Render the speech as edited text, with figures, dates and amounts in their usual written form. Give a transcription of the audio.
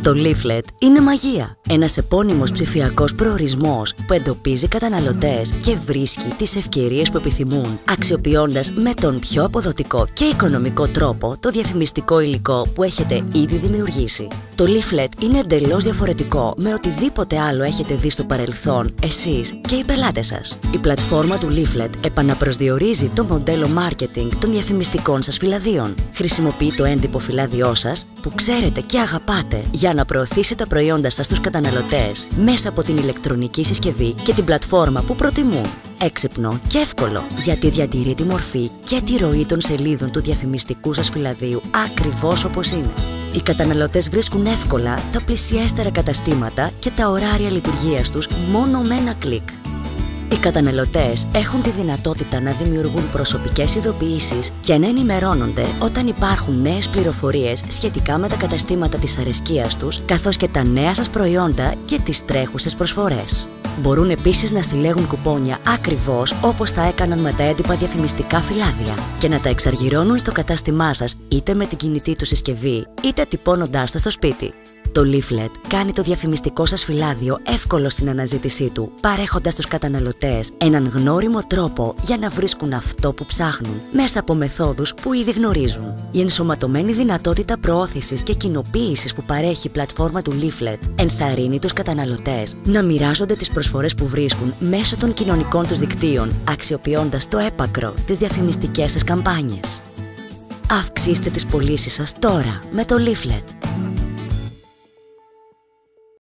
Το leaflet είναι μαγεία. Ένας επώνυμος ψηφιακός προορισμός που εντοπίζει καταναλωτές και βρίσκει τις ευκαιρίες που επιθυμούν, αξιοποιώντας με τον πιο αποδοτικό και οικονομικό τρόπο το διαφημιστικό υλικό που έχετε ήδη δημιουργήσει. Το leaflet είναι εντελώς διαφορετικό με οτιδήποτε άλλο έχετε δει στο παρελθόν εσείς και οι πελάτες σας. Η πλατφόρμα του leaflet επαναπροσδιορίζει το μοντέλο marketing των διαφημιστικών σας φυλαδίων. Χρησιμοποιεί το έντυπο φυλάδιό σας που ξέρετε και αγαπάτε για να προωθήσει τα προϊόντα σας στους καταναλωτές μέσα από την ηλεκτρονική συσκευή και την πλατφόρμα που προτιμούν. Έξυπνο και εύκολο, γιατί διατηρεί τη μορφή και τη ροή των σελίδων του διαφημιστικού σας φυλαδίου ακριβώς όπως είναι. Οι καταναλωτές βρίσκουν εύκολα τα πλησιέστερα καταστήματα και τα ωράρια λειτουργίας τους μόνο με ένα κλικ. Οι καταναλωτές έχουν τη δυνατότητα να δημιουργούν προσωπικές ειδοποιήσεις και να ενημερώνονται όταν υπάρχουν νέες πληροφορίες σχετικά με τα καταστήματα της αρεσκίας τους, καθώς και τα νέα σας προϊόντα και τις τρέχουσες προσφορές. Μπορούν επίσης να συλλέγουν κουπόνια ακριβώς όπως θα έκαναν με τα έντυπα διαφημιστικά φυλάδια και να τα εξαργυρώνουν στο κατάστημά σας είτε με την κινητή του συσκευή είτε τυπώνοντάς τα στο σπίτι. Το leaflet κάνει το διαφημιστικό σας φυλάδιο εύκολο στην αναζήτησή του, παρέχοντας στους καταναλωτές έναν γνώριμο τρόπο για να βρίσκουν αυτό που ψάχνουν, μέσα από μεθόδους που ήδη γνωρίζουν. Η ενσωματωμένη δυνατότητα προώθησης και κοινοποίησης που παρέχει η πλατφόρμα του leaflet ενθαρρύνει τους καταναλωτές να μοιράζονται τις προσφορές που βρίσκουν μέσω των κοινωνικών τους δικτύων, αξιοποιώντας το έπακρο τις διαφημιστικές σας καμπάνιες. Αυξήστε τις πωλήσεις σας τώρα με το leaflet.